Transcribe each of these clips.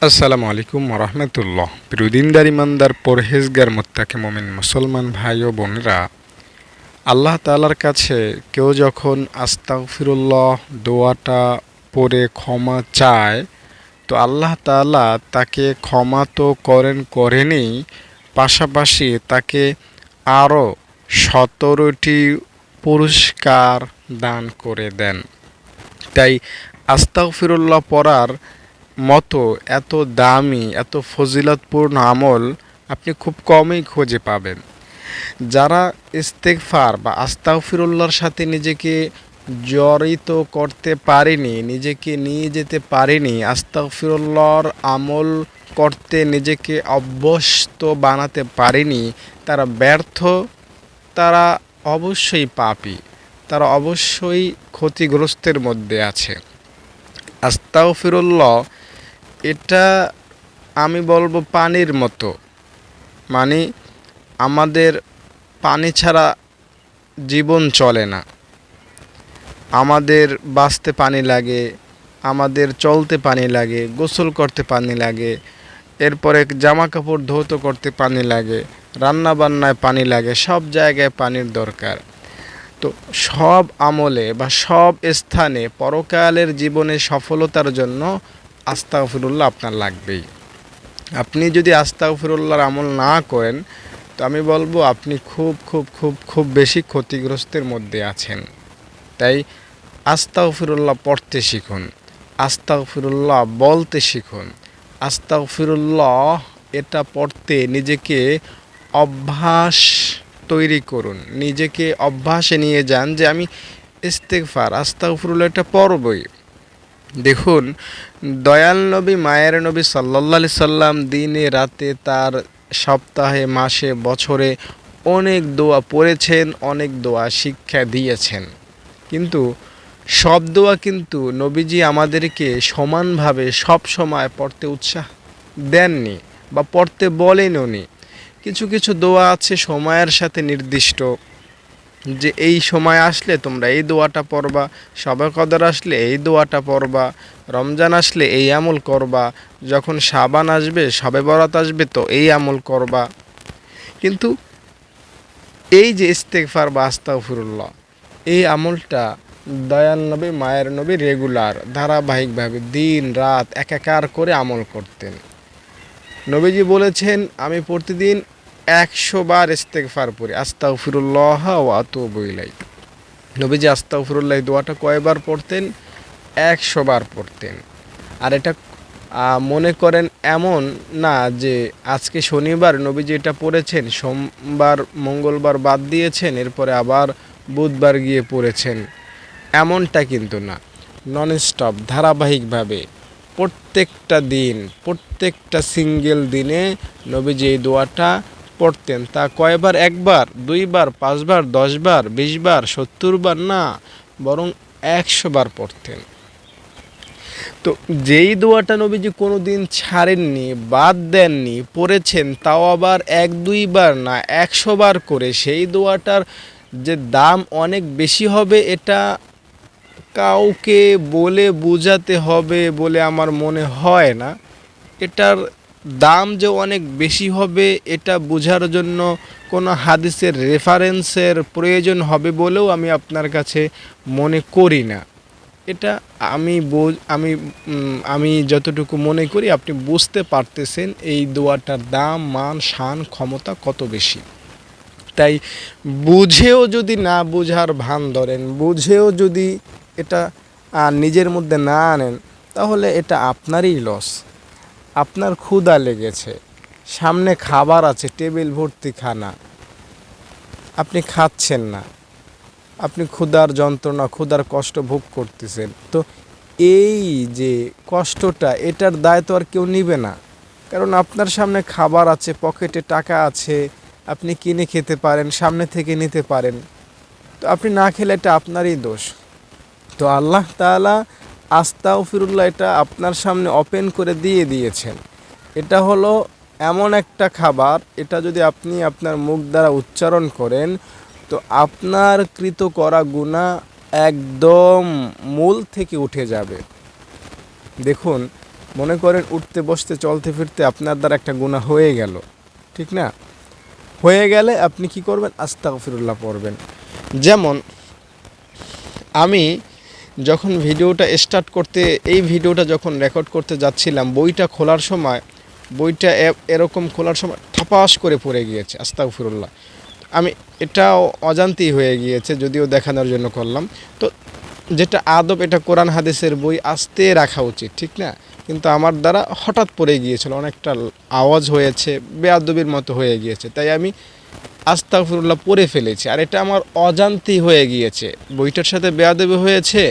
আসসালামু আলাইকুম রহমতুল্লাহ। প্রিয়দিনদার ইমানদার পরহেজগার মুত্তাকি মুমিন মুসলমান ভাই ও বোনেরা, আল্লাহ তাআলার কাছে কেউ যখন আস্তাগফিরুল্লাহ দোয়াটা পড়ে ক্ষমা চায়, তো আল্লাহ তাআলা তাকে ক্ষমা তো করেনই, পাশাপাশি তাকে আরও 17টি পুরস্কার দান করে দেন। তাই আস্তাগফিরুল্লাহ পড়ার মতো এত দামি, এত ফজিলতপূর্ণ আমল আপনি খুব কমই খুঁজে পাবেন। যারা ইস্তেগফার বা আস্তাগফিরুল্লাহর সাথে নিজেকে জড়িত করতে পারেনি, নিজেকে নিয়ে যেতে পারেনি, আস্তাগফিরুল্লাহর আমল করতে নিজেকে অভ্যস্ত বানাতে পারেনি, তারা ব্যর্থ, তারা অবশ্যই পাপী, তারা অবশ্যই ক্ষতিগ্রস্তের মধ্যে আছে। আস্তাগফিরুল্লাহ এটা আমি বলবো পানির মতো, মানে আমাদের পানি ছাড়া জীবন চলে না। আমাদের বাঁচতে পানি লাগে, আমাদের চলতে পানি লাগে, গোসল করতে পানি লাগে, এরপরে জামা কাপড় ধৌত করতে পানি লাগে, রান্না বান্নায় পানি লাগে, সব জায়গায় পানির দরকার। তো সব আমলে বা সব স্থানে পরকালের জীবনে সফলতার জন্য আস্তাগফিরুল্লাহ আপনার লাগবেই। আপনি যদি আস্তাগফিরুল্লাহর আমল না করেন, তো আমি বলবো আপনি খুব খুব খুব খুব বেশি ক্ষতিগ্রস্তের মধ্যে আছেন। তাই আস্তাগফিরুল্লাহ পড়তে শিখুন, আস্তাগফিরুল্লাহ বলতে শিখুন, আস্তাগফিরুল্লাহ এটা পড়তে নিজেকে অভ্যাস তৈরি করুন, নিজেকে অভ্যাসে নিয়ে যান যে আমি ইস্তেগফার আস্তাগফিরুল্লাহ এটা পড়বই। দেখুন, দয়াল নবী, মায়ের নবী সাল্লাল্লাহু আলাইহি সাল্লাম দিনে রাতে, তার সপ্তাহে, মাসে, বছরে অনেক দোয়া পড়েছেন, অনেক দোয়া শিক্ষা দিয়েছেন। কিন্তু সব দোয়া কিন্তু নবীজি আমাদেরকে সমানভাবে সব সময় পড়তে উৎসাহ দেননি বা পড়তে বলেননি। কিছু কিছু দোয়া আছে সময়ের সাথে নির্দিষ্ট, যে এই সময় আসলে তোমরা এই দোয়াটা পড়বা, শবে কদর আসলে এই দোয়াটা পড়বা, রমজান আসলে এই আমল করবা, যখন শাবান আসবে, শবে বরাত আসবে, তো এই আমল করবা। কিন্তু এই যে ইস্তেগফার বা আস্তাগফিরুল্লাহ, এই আমলটা দয়াল নবী, মায়ের নবী রেগুলার ধারাবাহিকভাবে দিন রাত একাকার করে আমল করতেন। নবীজি বলেছেন, আমি প্রতিদিন 100 বার ইস্তেগফার পড়ি, আস্তাগফিরুল্লাহ ওয়া আতুবু ইলাইহি। নবীজি আস্তাগফিরুল্লাহ দোয়াটা কয়বার পড়তেন? 100 বার পড়তেন। আর এটা মনে করেন এমন না যে আজকে শনিবার নবীজি এটা পড়েছেন, সোমবার মঙ্গলবার বাদ দিয়েছেন, এরপরে আবার বুধবার গিয়ে পড়েছেন, এমনটা কিন্তু না। নন স্টপ ধারাবাহিকভাবে প্রত্যেকটা দিন, প্রত্যেকটা সিঙ্গেল দিনে নবীজি এই দোয়াটা পড়তেন। তা কয়বার? একবার, দুইবার, 5 বার, 10 বার, 20 বার, 70 বার না, বরং 100 বার পড়তেন। তো যেই দোয়াটা নবীজি কোনো দিন ছাড়েননি, বাদ দেননি, পড়েছেন, তাও আবার 1-2 বার না, 100 বার করে, সেই দোয়াটার যে দাম অনেক বেশি হবে, এটা কাউকে বলে বোঝাতে হবে বলে আমার মনে হয় না। এটার দাম যে অনেক বেশি হবে, এটা বোঝার জন্য কোনো হাদিসের রেফারেন্সের প্রয়োজন হবে বলেও আমি আপনার কাছে মনে করি না। এটা আমি যতটুকু মনে করি আপনি বুঝতে পারতেছেন এই দোয়াটার দাম, মান, শান, ক্ষমতা কত বেশি। তাই বুঝেও যদি না বুঝার ভান ধরেন, বুঝেও যদি এটা নিজের মধ্যে না আনেন, তাহলে এটা আপনারই লস। আপনার ক্ষুধা লেগেছে, সামনে খাবার আছে, টেবিল ভর্তি খানা, আপনি খাচ্ছেন না, আপনি ক্ষুধার যন্ত্রণা, ক্ষুধার কষ্ট ভোগ করতেছেন। তো এই যে কষ্টটা, এটার দায় তো আর কেউ নিবে না, কারণ আপনার সামনে খাবার আছে, পকেটে টাকা আছে, আপনি কিনে খেতে পারেন, সামনে থেকে নিতে পারেন। তো আপনি না খেলে এটা আপনারই দোষ। তো আল্লাহ তাআলা আস্তাগফিরুল্লাহ এটা আপনার সামনে ওপেন করে দিয়েছেন। এটা হলো এমন একটা খাবার, এটা যদি আপনি আপনার মুখ দ্বারা উচ্চারণ করেন, তো আপনার কৃত করা গুনাহ একদম মূল থেকে উঠে যাবে। দেখুন, মনে করেন উঠতে বসতে চলতে ফিরতে আপনার দ্বারা একটা গুনাহ হয়ে গেল, ঠিক না? হয়ে গেলে আপনি কি করবেন? আস্তাগফিরুল্লাহ পড়বেন। যেমন আমি যখন ভিডিওটা স্টার্ট করতে, এই ভিডিওটা যখন রেকর্ড করতে যাচ্ছিলাম, বইটা খোলার সময়, বইটা এরকম খোলার সময় ঠপাস করে পড়ে গিয়েছে, আস্তাগফিরুল্লাহ। আমি এটাও অজান্তেই হয়ে গিয়েছে, যদিও দেখানোর জন্য করলাম। তো যেটা আদব, এটা কোরআন হাদিসের বই, আস্তে রাখা উচিত, ঠিক না? কিন্তু আমার দ্বারা হঠাৎ পড়ে গিয়েছিল, অনেকটা আওয়াজ হয়েছে, বেয়াদবির মতো হয়ে গিয়েছে, তাই আমি আস্তাগফিরুল্লাহ পড়ে ফেলেছি। আর এটা আমার অজান্তেই হয়ে গিয়েছে, বইটার সাথে বেয়াদবি হয়েছে।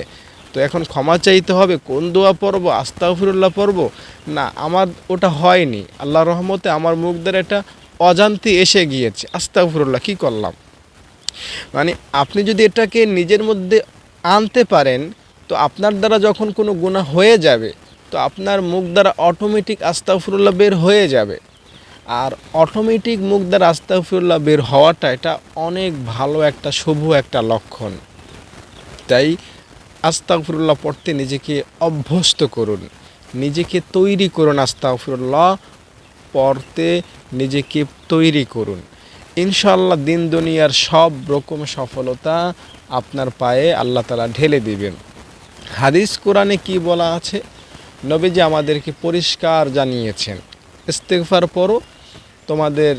তো এখন ক্ষমা চাইতে হবে, কোন দোয়া পড়বো? আস্তাগফিরুল্লাহ পড়বো? না, আমার ওটা হয়নি, আল্লাহর রহমতে আমার মুখ দ্বারা এটা অজান্তে এসে গিয়েছে। আস্তাগফিরুল্লাহ কী করলাম? মানে আপনি যদি এটাকে নিজের মধ্যে আনতে পারেন, তো আপনার দ্বারা যখন কোনো গুনাহ হয়ে যাবে, তো আপনার মুখ দ্বারা অটোমেটিক আস্তাগফিরুল্লাহ বের হয়ে যাবে। আর অটোমেটিক মুখ দ্বারা আস্তাগফিরুল্লাহ বের হওয়াটা, এটা অনেক ভালো একটা শুভ একটা লক্ষণ। তাই আস্তাগফিরুল্লাহ পড়তে নিজেকে অভ্যস্ত করুন, নিজেকে তৈরি করুন। আস্তাগফিরুল্লাহ পড়তে নিজেকে তৈরি করুন। ইনশাআল্লাহ দিন দুনিয়ার সব রকম সফলতা আপনার পায়ে আল্লাহ তাআলা ঢেলে দিবেন। হাদিস কোরআনে কি বলা আছে? নবীজি আমাদেরকে পরিষ্কার জানিয়েছেন, ইস্তেগফার পড়ো, তোমাদের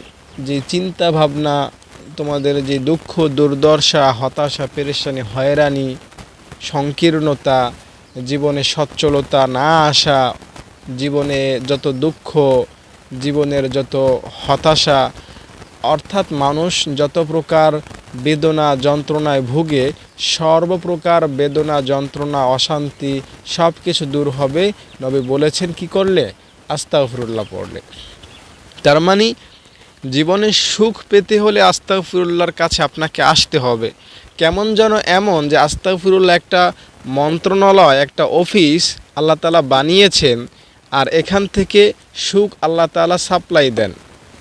যে চিন্তা ভাবনা, তোমাদের যে দুঃখ দুর্দশা, হতাশা, পেরেশানি, হয়রানি, সংকীর্ণতা, জীবনে সচ্ছলতা না আসা, জীবনে যত দুঃখ, জীবনের যত হতাশা, অর্থাৎ মানুষ যত প্রকার বেদনা যন্ত্রণায় ভুগে, সর্বপ্রকার বেদনা যন্ত্রণা অশান্তি সব কিছু দূর হবে, নবী বলেছেন কি করলে? আস্তাগফিরুল্লাহ পড়লে। তার মানে জীবনে সুখ পেতে হলে আস্তাগফিরুল্লাহর কাছে আপনাকে আসতে হবে। কেমন যেন এমন যে আস্তাগফিরুল্লাহ একটা মন্ত্রণালয়, একটা অফিস আল্লাহ তাআলা বানিয়েছেন, আর এখান থেকে সুখ আল্লাহ তাআলা সাপ্লাই দেন,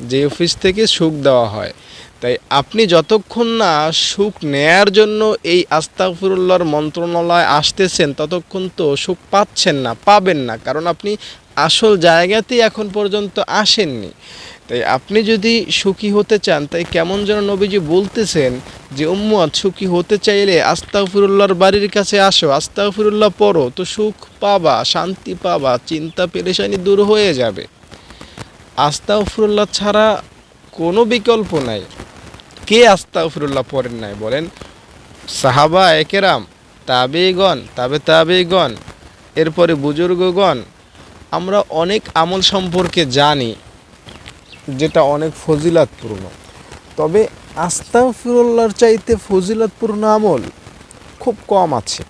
যে অফিস থেকে সুখ দেওয়া হয়। তাই আপনি যতক্ষণ না সুখ নেয়ার জন্য এই আস্তাগফিরুল্লাহর মন্ত্রণালয় আসতেছেন, ততক্ষণ তো সুখ পাচ্ছেন না, পাবেন না, কারণ আপনি আসল জায়গাতেই এখন পর্যন্ত আসেননি। তাই আপনি যদি সুখী হতে চান, তাই কেমন যেন নবীজি বলতেছেন যে উম্মত, সুখী হতে চাইলে আস্তাগফিরুল্লাহর বাড়ির কাছে আসো, আস্তাগফিরুল্লাহ পড়ো, তো সুখ পাবা, শান্তি পাবা, চিন্তা পেরেশানি দূর হয়ে যাবে। আস্তাগফিরুল্লাহ ছাড়া কোনো বিকল্প নাই। কে আস্তাগফিরুল্লাহ পড়েন নাই বলেন? সাহাবা একেরাম, তাবেঈগণ, তাবেঈগণ, এরপরে বুজুর্গগণ। আমরা অনেক আমল সম্পর্কে জানি যেটা অনেক ফজিলতপূর্ণ, তবে আস্তাগফিরুল্লাহর চাইতে ফজিলতপূর্ণ আমল খুব কম আছে।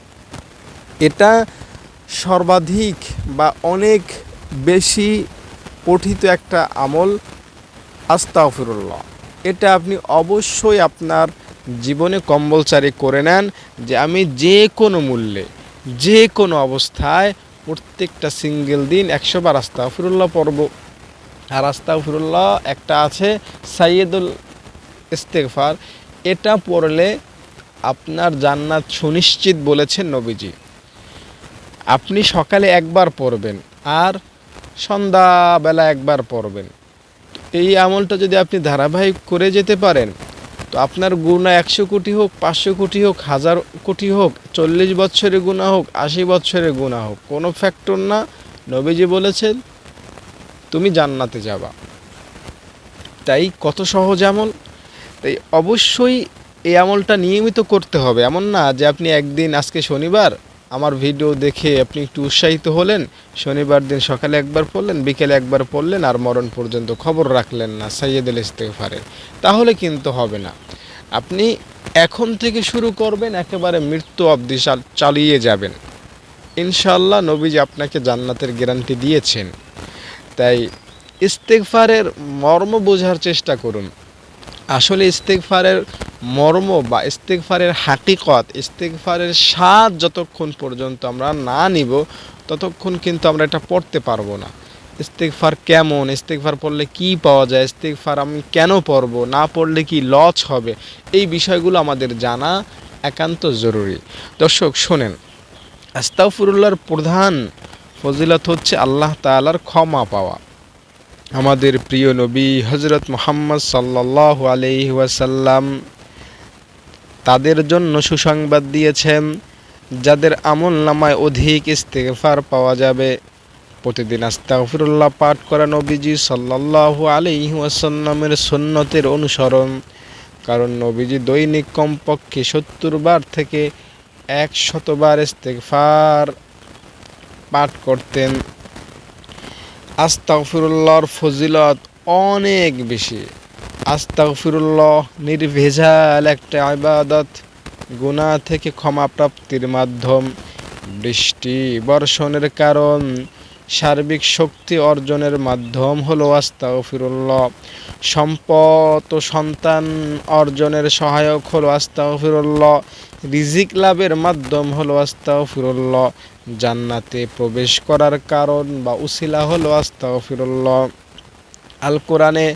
এটা সর্বাধিক বা অনেক বেশি পঠিত একটা আমল আস্তাগফিরুল্লাহ। এটা আপনি অবশ্যই আপনার জীবনে কম্পালসারি করে নেন, যে আমি যে কোনো মূল্যে, যে কোনো অবস্থায় প্রত্যেকটা সিঙ্গেল দিন 100 বার আস্তাগফিরুল্লাহ পড়ব। আর আস্তাগফিরুল্লাহ একটা আছে সাইয়্যিদুল ইস্তেগফার, এটা পড়লে আপনার জান্নাত সুনিশ্চিত বলেছেন নবীজি। আপনি সকালে একবার পড়বেন আর সন্ধ্যাবেলা একবার পড়বেন। এই আমলটা যদি আপনি ধারাবাহিক করে যেতে পারেন, তো আপনার গুনাহ 100 কোটি হোক, 500 কোটি হোক, 1000 কোটি হোক, 40 বছরের গুনাহ হোক, 80 বছরের গুনাহ হোক, কোনো ফ্যাক্টর না। নবীজি বলেছেন তুমি জান্নাতে যাবা। তাই কত সহজ আমল। তাই অবশ্যই এই আমলটা নিয়মিত করতে হবে। এমন না যে আপনি একদিন, আজকে শনিবার, আমার ভিডিও দেখে আপনি একটু উৎসাহিত হলেন, শনিবার দিন সকালে একবার পড়লেন, বিকেলে একবার পড়লেন, আর মরণ পর্যন্ত খবর রাখলেন না সাইয়্যিদুল ইস্তেগফারের, তাহলে কিন্তু হবে না। আপনি এখন থেকে শুরু করবেন, একেবারে মৃত্যু অবধি চালিয়ে যাবেন। ইনশাআল্লাহ নবীজি আপনাকে জান্নাতের গ্যারান্টি দিয়েছেন। তাই ইস্তেগফারের মর্ম বোঝার চেষ্টা করুন। আসলে ইস্তেগফারের মর্ম বা ইস্তেগফারের হাকিকত, ইস্তেগফারের স্বাদ যতক্ষণ পর্যন্ত আমরা না নিব, ততক্ষণ কিন্তু আমরা এটা পড়তে পারবো না। ইস্তেগফার কেমন, ইস্তেগফার পড়লে কি পাওয়া যায়, ইস্তেগফার আমি কেন পড়ব, না পড়লে কি লস হবে, এই বিষয়গুলো আমাদের জানা একান্ত জরুরি। দর্শক শোনেন, আস্তাগফিরুল্লাহর প্রধান ফজিলত হচ্ছে আল্লাহ তাআলার ক্ষমা পাওয়া। আমাদের প্রিয় নবী হযরত মুহাম্মদ সাল্লাল্লাহু আলাইহি ওয়াসাল্লাম তাদের জন্য সুসংবাদ দিয়েছেন, যাদের আমলনামায় অধিক ইস্তেগফার পাওয়া যাবে। প্রতিদিন আস্তাগফিরুল্লাহ পাঠ করা নবীজি সাল্লাল্লাহু আলাইহি ওয়াসাল্লামের সুন্নতের অনুসরণ, কারণ নবীজি দৈনিক কমপক্ষে ৭০ বার থেকে ১০০ বার ইস্তেগফার পাঠ করতেন। আস্তাগফিরুল্লাহর ফজিলত অনেক বেশি। আস্তাগফিরুল্লাহ নির্ভেজাল একটা ইবাদত, গুনাহ থেকে ক্ষমা প্রাপ্তির মাধ্যম, বৃষ্টি বর্ষণের কারণ, সার্বিক শক্তি অর্জনের মাধ্যম হলো আস্তাগফিরুল্লাহ, সম্পদ ও সন্তান অর্জনের সহায়ক হলো আস্তাগফিরুল্লাহ, রিজিক লাভের মাধ্যম হলো আস্তাগফিরুল্লাহ, জান্নাতে প্রবেশ করার কারণ বা উসিলা হলো আস্তাগফিরুল্লাহ। আল কোরআনে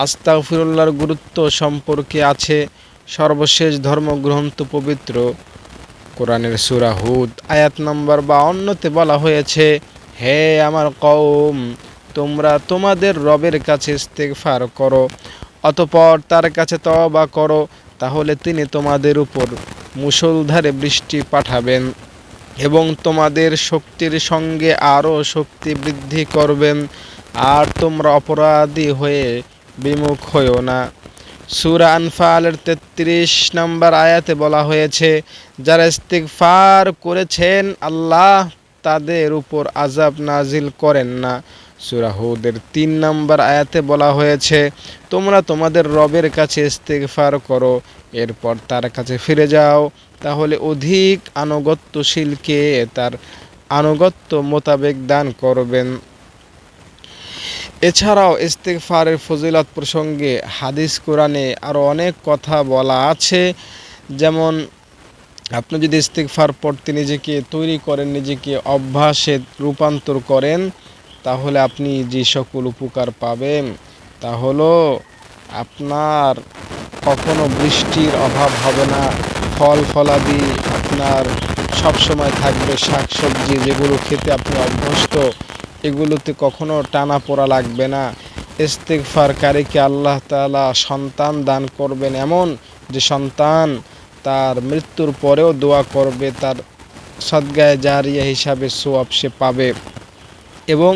আস্তাগফিরুল্লাহর গুরুত্ব সম্পর্কে আছে সর্বশেষ ধর্মগ্রন্থ পবিত্র কোরআনের সূরা হুদ আয়াত নম্বর 52-তে বলা হয়েছে, হে আমার কওম, তোমরা তোমাদের রবের কাছে ইস্তেগফার করো, অতঃপর তার কাছে তওবা করো, তাহলে তিনি তোমাদের উপর মুষলধারে বৃষ্টি পাঠাবেন এবং তোমাদের শক্তির সঙ্গে আরও শক্তি বৃদ্ধি করবেন, আর তোমরা অপরাধী হয়ে বিমুখ হইও না। সূরা আনফালের ৩৩ নম্বর আয়াতে বলা হয়েছে, যারা ইস্তিগফার করেছেন আল্লাহ তাদের উপর আযাব নাজিল করেন না। সূরা হুদের ৩ নম্বর আয়াতে বলা হয়েছে, তোমরা তোমাদের রবের কাছে ইস্তিগফার করো, এরপর তার কাছে ফিরে যাও, তাহলে অধিক আনুগত্যশীলকে তার আনুগত্য মোতাবেক দান করবেন। এছাড়াও ইস্তিগফারের ফজিলত প্রসঙ্গে হাদিস কোরআনে আরও অনেক কথা বলা আছে। যেমন আপনি যদি ইস্তিগফার পড়তে নিজেকে তৈরি করেন, নিজেকে অভ্যাসে রূপান্তর করেন, তাহলে আপনি যে সকল উপকার পাবেন তা হলো আপনার কখনো বৃষ্টির অভাব হবে না, ফল ফলাদি আপনার সবসময় থাকবে, শাকসবজি যেগুলো খেতে আপনি অভ্যস্ত এগুলোতে কখনো টানা পোড়া লাগবে না। ইস্তিগফারকারীকে আল্লাহ তাআলা সন্তান দান করবেন এমন যে সন্তান তার মৃত্যুর পরেও দোয়া করবে, তার সদগায়ে জারিয়া হিসাবে সওয়াব সে পাবে। এবং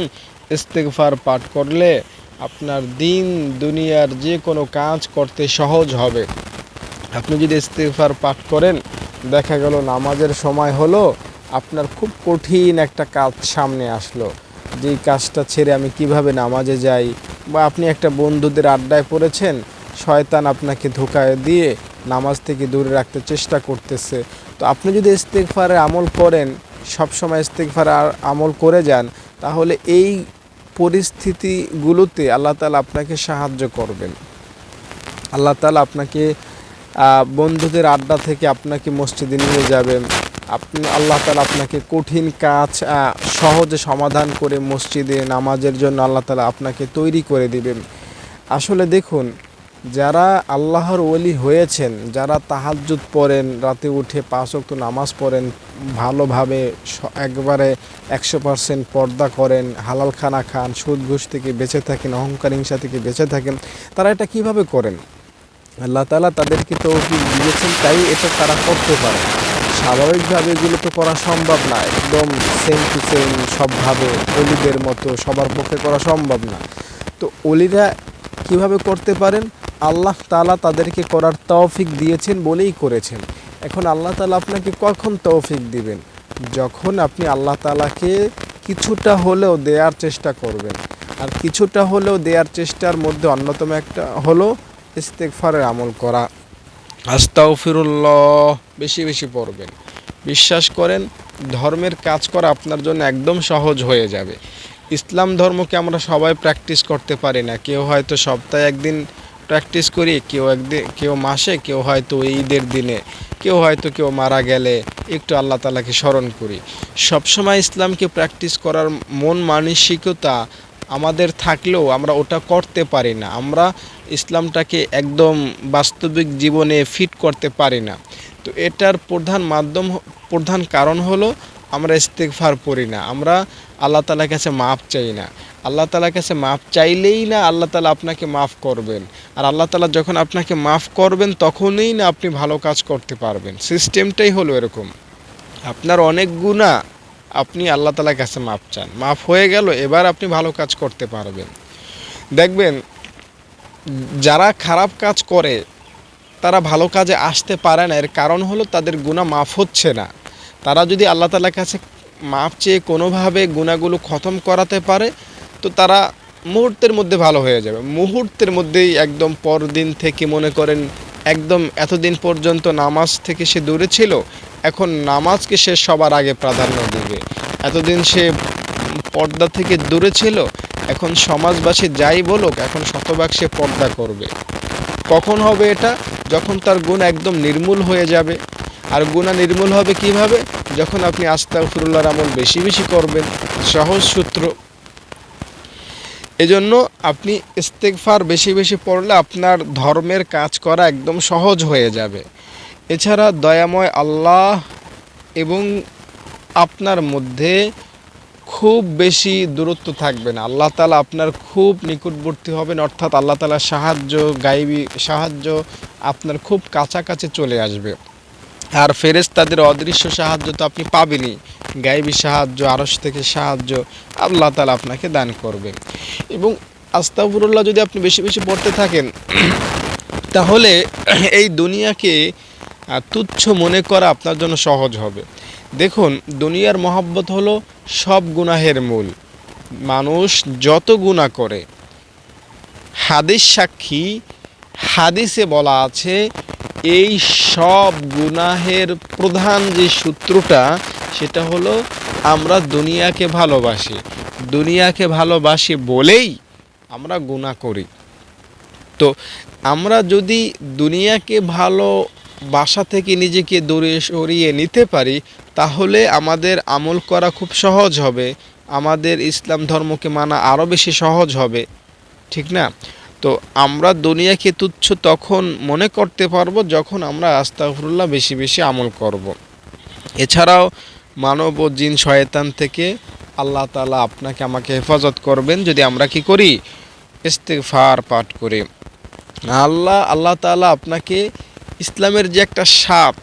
ইস্তিগফার পাঠ করলে আপনার দিন দুনিয়ার যে কোনো কাজ করতে সহজ হবে। আপনি যদি ইস্তিগফার পাঠ করেন, দেখা গেল নামাজের সময় হলো, আপনার খুব কঠিন একটা কাজ সামনে আসলো, যেই কাজটা ছেড়ে আমি কিভাবে নামাজে যাই, বা আপনি একটা বন্ধুদের আড্ডায় পড়েছেন, শয়তান আপনাকে ধোঁকায় দিয়ে নামাজ থেকে দূরে রাখতে চেষ্টা করতেছে। তো আপনি যদি ইস্তিগফারের আমল করেন, সবসময় ইস্তিগফার আমল করে যান, তাহলে এই পরিস্থিতিগুলোতে আল্লাহ তাআলা আপনাকে সাহায্য করবেন। আল্লাহ তাআলা আপনাকে বন্ধুদের আড্ডা থেকে আপনাকে মসজিদে নিয়ে যাবেন। আল্লাহ তাআলা আপনাকে কঠিন কাজ সহজে সমাধান করে মসজিদে নামাজের জন্য আল্লাহ তাআলা আপনাকে তৈরি করে দিবেন। আসলে দেখুন, যারা আল্লাহর ওলি হয়েছেন, যারা তাহাজ্জুদ পড়েন, রাতে উঠে ৫ ওয়াক্ত নামাজ পড়েন, ভালোভাবে একবারে ১০০% পর্দা করেন, হালাল খানা খান, সুদ ঘুষ থেকে বেঁচে থাকেন, অহংকার হিংসা থেকে বেঁচে থাকেন, তারা এটা কিভাবে করেন? আল্লাহ তাআলা তাদেরকে তৌফিক দিয়েছেন, তাই এটা তারা করতে পারে। স্বাভাবিকভাবে এগুলো তো করা সম্ভব না, একদম সেম টু সেম সবভাবে ওলিদের মতো সবার পক্ষে করা সম্ভব না। তো ওলিরা কিভাবে করতে পারেন? আল্লাহ তাআলা তাদেরকে করার তৌফিক দিয়েছেন বলেই করেছেন। এখন আল্লাহ তাআলা আপনাকে কখন তৌফিক দিবেন? যখন আপনি আল্লাহ তাআলাকে কিছুটা হলেও দেওয়ার চেষ্টা করবেন। আর কিছুটা হলেও দেওয়ার চেষ্টার মধ্যে অন্যতম একটা হলো ইস্তিগফারের আমল করা। আস্তাগফিরুল্লাহ বেশি বেশি পড়বেন। বিশ্বাস করেন, ধর্মের কাজ করা আপনার জন্য একদম সহজ হয়ে যাবে। ইসলাম ধর্মকে আমরা সবাই প্র্যাকটিস করতে পারি না। কেউ হয়তো সপ্তাহে একদিন প্র্যাকটিস করি, কেউ মাসে, কেউ হয়তো ঈদের দিনে, কেউ মারা গেলে একটু আল্লাহ তাআলাকে স্মরণ করি। সবসময় ইসলামকে প্র্যাকটিস করার মন মানসিকতা আমাদের থাকলেও আমরা ওটা করতে পারি না। আমরা ইসলামটাকে একদম বাস্তবিক জীবনে ফিট করতে পারি না। তো এটার প্রধান কারণ হলো আমরা ইস্তিগফার পড়ি না। আমরা আল্লাহ তাআলার কাছে মাপ চাই না। আল্লাহ তাআলার কাছে মাপ চাইলেই না আল্লাহ তাআলা আপনাকে মাফ করবেন। আর আল্লাহ তাআলা যখন আপনাকে মাফ করবেন তখনই না আপনি ভালো কাজ করতে পারবেন। সিস্টেমটাই হলো এরকম। আপনার অনেক গুনাহ, আপনি আল্লাহ তাআলার কাছে মাপ চান, মাফ হয়ে গেল, এবার আপনি ভালো কাজ করতে পারবেন। দেখবেন যারা খারাপ কাজ করে তারা ভালো কাজে আসতে পারে না, এর কারণ হলো তাদের গুনাহ মাফ হচ্ছে না। তারা যদি আল্লাহ তাআলার কাছে মাপ চেয়ে কোনোভাবে গুনাহগুলো খতম করাতে পারে তো তারা মুহূর্তের মধ্যে ভালো হয়ে যাবে, মুহূর্তের মধ্যেই। একদম পরদিন থেকে মনে করেন একদম এতদিন পর্যন্ত নামাজ থেকে সে দূরে ছিল, এখন নামাজকে সে সবার আগে প্রাধান্য দেবে। এতদিন সে পর্দা থেকে দূরে ছিল, এখন সমাজবাসী যাই বলুক এখন শতভাগ সে পর্দা করবে। কখন হবে এটা? যখন তার গুনাহ একদম নির্মূল হয়ে যাবে। আর গুনাহ নির্মূল হবে কিভাবে? যখন আপনি আস্তাগফিরুল্লাহর আমল বেশি বেশি করবেন। সহজ সূত্র। এজন্য আপনি ইস্তেগফার বেশি বেশি পড়লে আপনার ধর্মের কাজ করা একদম সহজ হয়ে যাবে। এছাড়া দয়াময় আল্লাহ এবং আপনার মধ্যে খুব বেশি দূরত্ব থাকবে না। আল্লাহ তাআলা আপনার খুব নিকটবর্তী হবেন, অর্থাৎ আল্লাহ তাআলার সাহায্য, গায়বী সাহায্য আপনার খুব কাছাকাছি চলে আসবে। আর ফেরেশতাদের অদৃশ্য সাহায্য তো আপনি পাবেনই, গায়বী সাহায্য, আরশ থেকে সাহায্য আল্লাহ তাআলা আপনাকে দান করবে। এবং আস্তাগফিরুল্লাহ যদি আপনি বেশি বেশি পড়তে থাকেন তাহলে এই দুনিয়াকে তুচ্ছ মনে করা আপনার জন্য সহজ হবে। দেখুন, দুনিয়ার মহব্বত হলো সব গুনাহের মূল। মানুষ যত গুনাহ করে, হাদিস সাক্ষী, হাদিসে বলা আছে এই সব গুনাহের প্রধান যে সূত্রটা সেটা হলো আমরা দুনিয়াকে ভালোবাসি। দুনিয়াকে ভালোবাসি বলেই আমরা গুনাহ করি। তো আমরা যদি দুনিয়াকে ভালোবাসা থেকে নিজেকে দূরে সরিয়ে নিতে পারি তাহলে আমাদের আমল করা খুব সহজ হবে, আমাদের ইসলাম ধর্মকে মানা আরও বেশি সহজ হবে, ঠিক না? তো আমরা দুনিয়াকে তুচ্ছ তখন মনে করতে পারবো যখন আমরা আস্তাগফিরুল্লাহ বেশি বেশি আমল করব। এছাড়াও মানব ও জিন শয়তান থেকে আল্লাহ তাআলা আপনাকে আমাকে হেফাজত করবেন যদি আমরা কি করি? ইস্তেগফার পাঠ করি। আল্লাহ তাআলা আপনাকে ইসলামের যে একটা স্বাদ,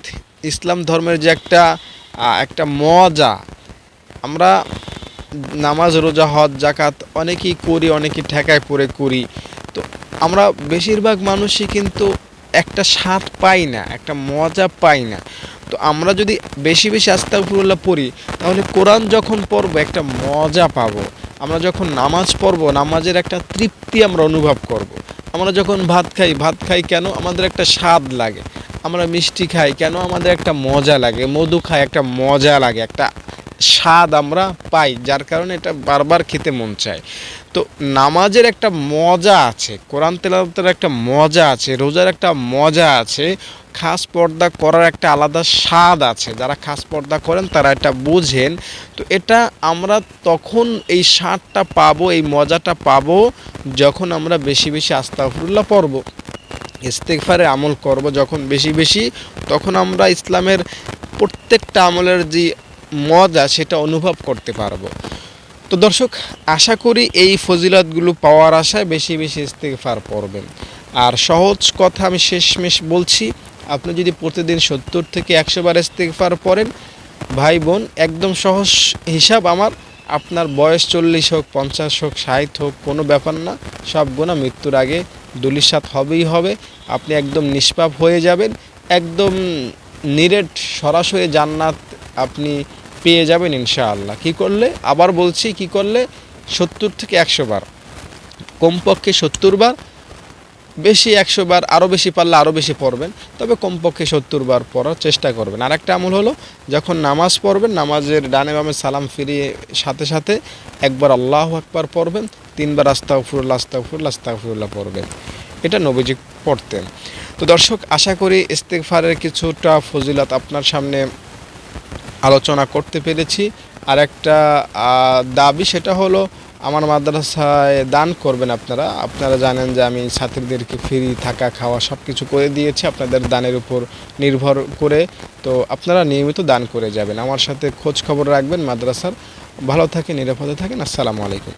ইসলাম ধর্মের যে একটা মজা, আমরা নামাজ, রোজা, হজ, যাকাত অনেকেই করি, অনেকেই ঠেকায় পড়ে করি। তো আমরা বেশিরভাগ মানুষই কিন্তু একটা স্বাদ পাই না, একটা মজা পাই না। তো আমরা যদি বেশি বেশি আস্তাগফিরুল্লাহ পড়ি তাহলে কোরআন যখন পড়বো একটা মজা পাবো। আমরা যখন নামাজ পড়বো নামাজের একটা তৃপ্তি আমরা অনুভব করব। আমরা যখন ভাত খাই কেন? আমাদের একটা স্বাদ লাগে। আমরা মিষ্টি খাই কেন? আমাদের একটা মজা লাগে। মধু খাই, একটা মজা লাগে, একটা স্বাদ আমরা পাই, যার কারণে এটা বারবার খেতে মন চায়। তো নামাজের একটা মজা আছে, কোরআন তেলাওয়াতের একটা মজা আছে, রোজার একটা মজা আছে, খাস পর্দা করার একটা আলাদা স্বাদ আছে। যারা খাস পর্দা করেন তারা এটা বুঝেন। তো এটা আমরা তখন এই স্বাদটা পাবো, এই মজাটা পাবো যখন আমরা বেশি বেশি আস্তাগফিরুল্লাহ পড়ব, ইস্তেগফারে আমল করব যখন বেশি বেশি, তখন আমরা ইসলামের প্রত্যেকটা আমলের যে মজা সেটা অনুভব করতে পারবো। তো দর্শক, আশা করি এই ফজিলতগুলো পাওয়ার আশায় বেশি বেশি ইস্তেগফার পড়বেন। আর সহজ কথা আমি শেষমেশ বলছি, আপনি যদি প্রতিদিন 70 থেকে 100 বার ইস্তেগফার পড়েন, ভাই বোন, একদম সহজ হিসাব আমার, আপনার বয়স 40 হোক, 50 হোক, 60 হোক, কোনো ব্যাপার না, সব গুনাহ মৃত্যুর আগে ধূলিসাৎ হবেই হবে। আপনি একদম নিষ্পাপ হয়ে যাবেন, একদম নিরেট সরাসরি জান্নাত আপনি পেয়ে যাবেন ইনশাআল্লাহ। কী করলে? আবার বলছি, কী করলে? 70 থেকে 100 বার, কমপক্ষে 70 বার, বেশি 100 বার, আরও বেশি পারলে আরও বেশি পড়বেন, তবে কমপক্ষে 70 বার পড়ার চেষ্টা করবেন। আর একটা আমল হলো, যখন নামাজ পড়বেন নামাজের ডানে বামে সালাম ফিরিয়ে সাথে সাথে একবার আল্লাহু আকবার পড়বেন, 3 বার আস্তাগফিরুল্লাহ আস্তাগফিরুল্লাহ আস্তাগফিরুল্লাহ পড়বেন। এটা নবীজি পড়তেন। তো দর্শক, আশা করি ইস্তেগফারের কিছুটা ফজিলত আপনার সামনে আলোচনা করতে পেরেছি। আর একটা দাবি, সেটা হলো আমার মাদ্রাসায় দান করবেন আপনারা। আপনারা জানেন যে আমি ছাত্রীদেরকে ফ্রি থাকা, খাওয়া সব কিছু করে দিয়েছি আপনাদের দানের উপর নির্ভর করে। তো আপনারা নিয়মিত দান করে যাবেন, আমার সাথে খোঁজ খবর রাখবেন মাদ্রাসার। ভালো থাকেন, নিরাপদে থাকেন। আসসালামু আলাইকুম।